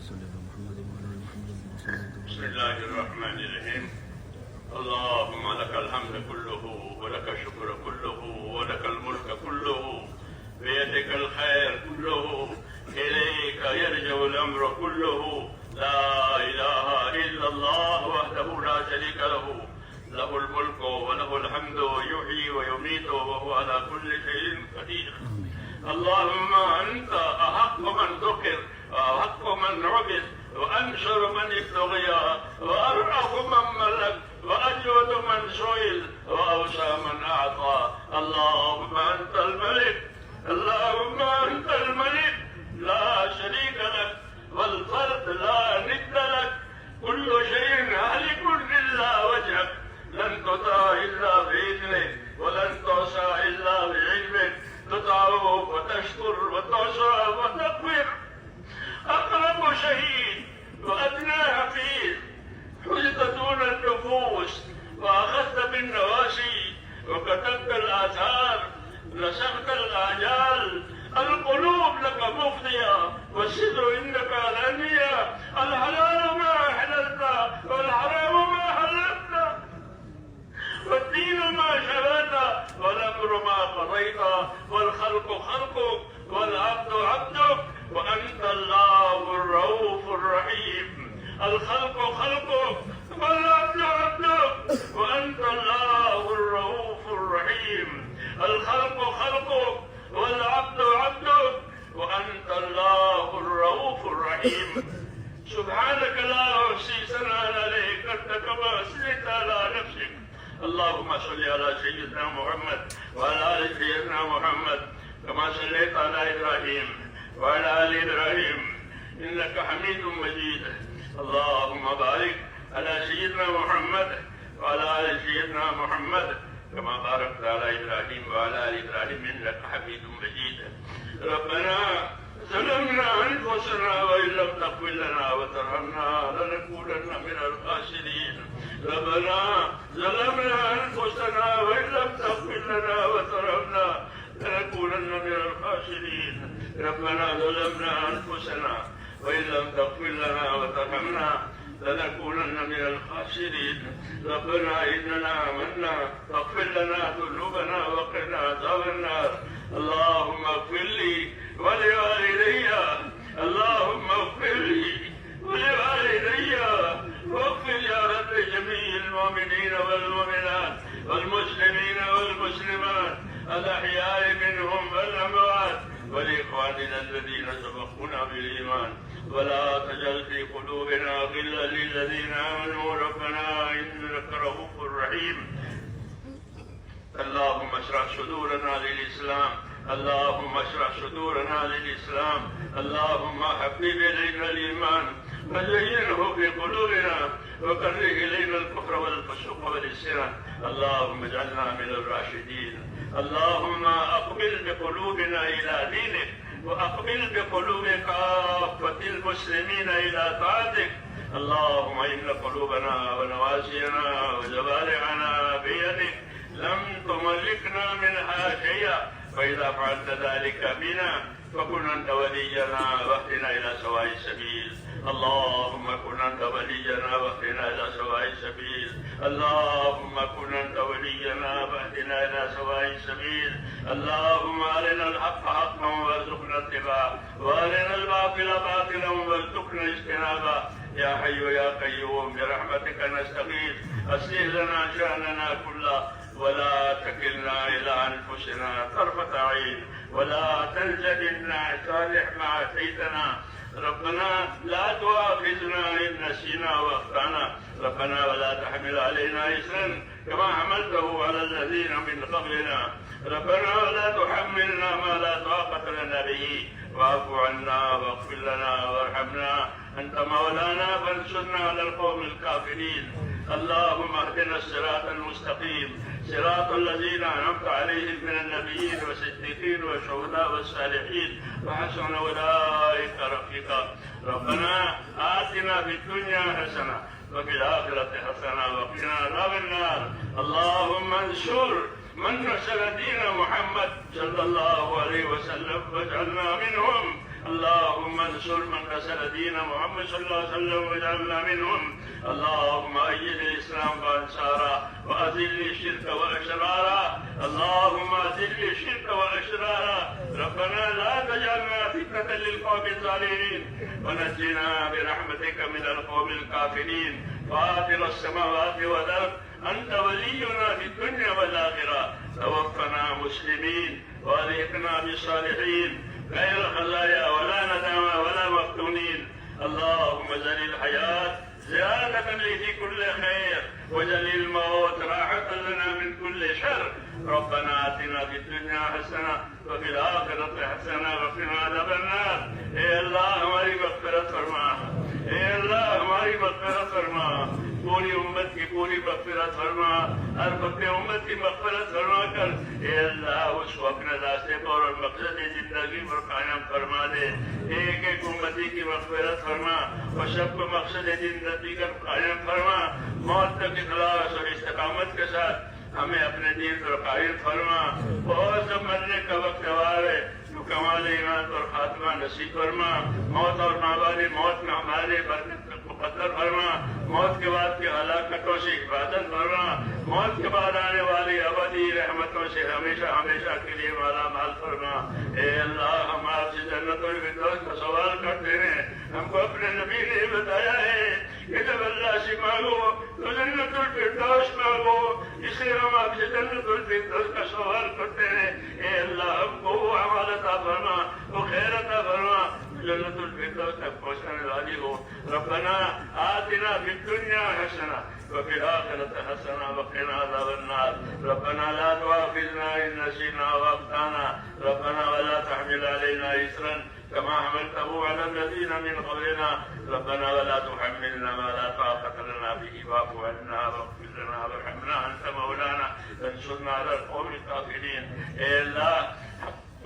بسم الله الرحمن الرحيم. اللهم لك الحمد كله ولك الشكر كله ولك الملك كله بيدك الخير كله إليك يرجع الأمر كله. لا إله إلا الله وحده لا شريك له، له الملك وله الحمد، يحيي ويميت وهو على كل شيء قدير. اللهم أنت أحق من ذكر وأحق من عبد وأنشر من ابتغي وأرأف من ملك وأجود من سئل وأوسع من أعطى. اللهم أنت الملك، اللهم أنت الملك، لا شريك لك والفرد لا ند لك، كل شيء هالك إلا وجهك، لن تطاع إلا بإذنك ولن تعصى إلا بعلمك، تطاع وتشكر وتعصى وتغفر. أقرب شهيد وأدنى حفيظ، حجت دون النفوس وأخذت بالنواسي وكتبت الآثار، نسخت الآجال، القلوب لك مفضية والصدر إنك علانية، الحلال ما أحللت والحرام ما حللت، والدين ما شرعت والأمر ما قضيت، والخلق خلقك والعبد عبدك، وأنت الله الرؤوف الرحيم. الخلق خلقك والعبد عبدك، وأنت الله الرؤوف الرحيم. الخلق خلقك والعبد عبدك، وأنت الله الرؤوف الرحيم. سبحانك لا أحصي ثناء عليك أنت كما أثنيت على نفسك. اللهم صل على سيدنا محمد وعلى آل سيدنا محمد كما صليت على إبراهيم وعلى آل إبراهيم إنك حميد مجيد. اللهم بارك على سيدنا محمد وعلى آل سيدنا محمد كما باركت على إبراهيم وعلى آل إبراهيم إنك حميد مجيد. ربنا ظلمنا أنفسنا وإن لم تغفر لنا وترحمنا لنكونن من الخاسرين. ربنا ظلمنا أنفسنا وإن لم تغفر لنا وترحمنا لنكونن من الخاسرين. ربنا ظلمنا أنفسنا وإن لم تغفر لنا وترحمنا لنكونن من الخاسرين. ربنا إننا آمنا فاغفر لنا ذنوبنا وقنا عذاب النار. اللهم اغفر لي ولوالدي، اللهم اغفر لي ولوالدي، واغفر يا رب جميع المؤمنين والمؤمنات والمسلمين والمسلمات الأحياء منهم والأموات، ولإخواننا الذين سبقونا بالإيمان، ولا تجعل في قلوبنا غلا للذين آمنوا ربنا إنك رؤوف رحيم. اللهم اشرح صدورنا للإسلام، اللهم اشرح صدورنا للإسلام. اللهم حبب إلينا الإيمان وزينه في قلوبنا وكره إلينا الكفر والفسوق والعصيان. اللهم اجعلنا من الراشدين. اللهم أقبل بقلوبنا إلى دينك، وأقبل بقلوب كافة المسلمين إلى طاعتك. اللهم إن قلوبنا ونواسينا وجوارحنا بيدك، لم تملكنا منها شيئا، فإذا فعلت ذلك بنا فكن أنت ولينا واهدنا إلى سواء السبيل. اللهم كن أنت ولينا واهدنا إلى سواء السبيل. اللهم كن أنت ولينا واهدنا إلى سواء السبيل. اللهم أرنا الحق حقا وارزقنا اتباعه، وأرنا الباطل باطلا وارزقنا اجتنابه. يا حي يا قيوم برحمتك نستغيث، أصلح لنا شأننا كله ولا تكلنا إلى أنفسنا طرفة عين، ولا تلجدنا صالح ما أتيتنا. ربنا لا تؤاخذنا إن نسينا وأخطأنا. ربنا ولا تحمل علينا إصرا كما حملته على الذين من قبلنا. ربنا ولا تحملنا ما لا طاقة لنا به، واعف عنا واغفر لنا وارحمنا، أنت مولانا فانصرنا على القوم الكافرين. اللهم اهدنا الصراط المستقيم، صراط الذين أنعمت عليهم من النبيين والصديقين والشهداء والصالحين وحسن أولئك رفيقا. ربنا آتنا في الدنيا حسنة وفي الآخرة حسنة وقنا عذاب النار. اللهم انصر من نصر دين محمد صلى الله عليه وسلم واجعلنا منهم اللهم انصر من نصر دين محمد صلى الله عليه وسلم واجعلنا منهم. اللهم أيد الإسلام وأنصاره وأذل الشرك وأشراره. اللهم أذل الشرك وأشراره. ربنا لا تجعلنا فتنة للقوم الظالمين ونجنا برحمتك من القوم الكافرين. فاطر السماوات والأرض أنت ولينا في الدنيا والآخرة. توفنا مسلمين وألحقنا بالصالحين غير خزايا ولا ندامى ولا مفتونين. اللهم زل الحياة زيادة لي في كل خير وجل الموت راحة لنا من كل شر. ربنا آتنا في الدنيا حسنة وفي الآخرة حسنة وقنا عذاب النار. اے اللہ ہماری مغفرت فرما، اے اللہ ہماری مغفرت فرما، پوری امت کی پوری مغفرت فرما، ہر وقت امت کی مغفرت فرما کر اے اللہ اس کو اپنے راستے پر اور مقصد زندگی پر قائم فرما دے. ایک ایک امتی کی مغفرت فرما اور سب کو مقصد زندگی کا قائم فرما. موت تک اخلاص اور استقامت کے ساتھ ہمیں اپنے دین پر قائم فرما. بہت سب مرنے کا وقت آ ہے، تو کمال ایمان پر خاتمہ نصیب فرما. موت اور نابالغ موت میں ہمارے برکت مقدر فرما. موت کے بعد کی ہلاکتوں سے حفاظت فرما. موت کے بعد آنے والی ابدی رحمتوں سے ہمیشہ ہمیشہ کے لیے مالا مال فرما. اے اللہ ہم آپ سے جنت الفردوس کا سوال کرتے ہیں. ہم کو اپنے نبی نے بتایا ہے کہ جب اللہ سے مانگو تو جنت الفردوس مانگو، اس لیے ہم آپ سے جنت الفردوس کا سوال کرتے ہیں. اے اللہ ہم کو وہ عمل عطا فرما، وہ خیر عطا فرما جنت الفردوس تک پہنچانے والی ہو. ربنا آتنا فی الدنیا حسنہ وفی الآخرة حسنہ وقنا عذاب النار. ربنا لا تؤاخذنا إن نسينا وأخطأنا. ربنا ولا تحمل علينا إصرا كما حملته على الذين من قبلنا. ربنا ولا تحملنا ما لا طاقة لنا به واعف عنا واغفر لنا وارحمنا أنت مولانا فانصرنا على القوم الكافرين. اے اللہ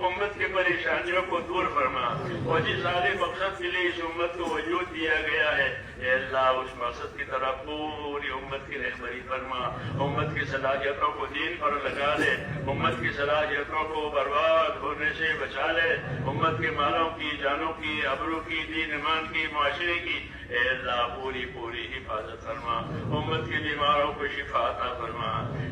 امت کی پریشانیوں کو دور فرما اور جس عالی مقصد کے لیے اس امت کو وجود دیا گیا ہے اے اللہ اس مقصد کی طرف پوری امت کی رہبری فرما. امت کی صلاحیتوں کو دین پر لگا لے، امت کی صلاحیتوں کو برباد ہونے سے بچا لے. امت کے مالوں کی، جانوں کی، ابرو کی، دین ایمان کی، معاشرے کی اے اللہ پوری پوری حفاظت فرما. امت کے بیماروں کو شفا عطا فرما.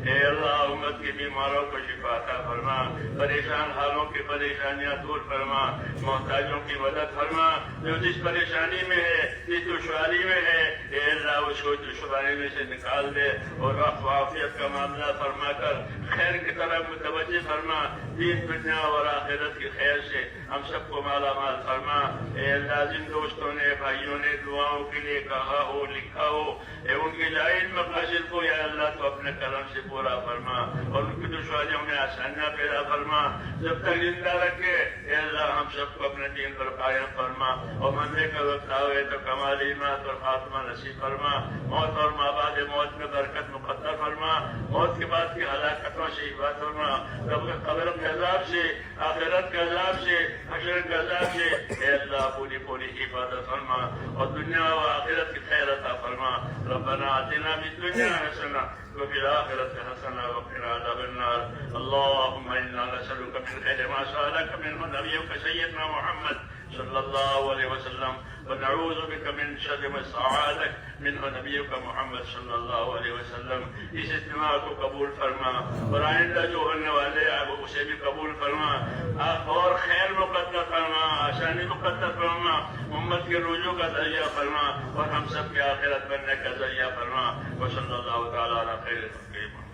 اے اللہ امت کے بیماروں کو شفا عطا فرما. پریشان حالوں کی پریشانیاں دور فرما. محتاجوں کی مدد فرما. جو جس پریشانی میں ہے، جس دشواری میں ہے اے اللہ اس کو دشواری میں سے نکال دے اور عافیت کا معاملہ فرما کر خیر کی طرف متوجہ فرما. دین دنیا اور آخرت کی خیر سے ہم سب کو مالا مال فرما. اے اللہ جن دوستوں نے بھائیوں نے دعاؤں کے لیے کہا ہو، لکھا ہو اے ان کی جائز مقاصد کو یا اللہ تو اپنے کرم سے پورا فرما اور ان کی دشواریوں میں آسانیاں پیدا فرما. جب تک زندہ رکھے اے اللہ ہم سب کو اپنے دین پر قائم فرما اور مرنے کا وقت آئے تو کمال ایمان پر خاتمہ نصیب فرما. موت اور ما بعد موت میں برکت مقدر فرما. موت کے بعد کی ہلاکتوں سے حفاظت فرما. قبر کے عذاب سے، آخرت کے عذاب سے، حشر کے عذاب سے اے اللہ پوری پوری حفاظت فرما اور دنیا و آخرت کی خیر عطا فرما. ربنا آتنا فی الدنیا حسنہ وفي الآخرة حسنة وقنا عذاب النار. اللهم إنا نسألك من خير ما سألك منه نبيك سيدنا محمد صلى الله عليه وسلم ونعوذ بك من شر ما استعاذك منه نبيك محمد صلى الله عليه وسلم. اس اجتماع کو قبول فرما اور آئندہ جو ہونے والے اسے بھی قبول فرما اور خیر مقدر فرما، آسانی مقدر فرما، امت کے رجوع کا ذریعہ فرما اور ہم سب کے آخرت بننے کا ذریعہ فرما. وصلی اللہ تعالی علی خیر خلقہ.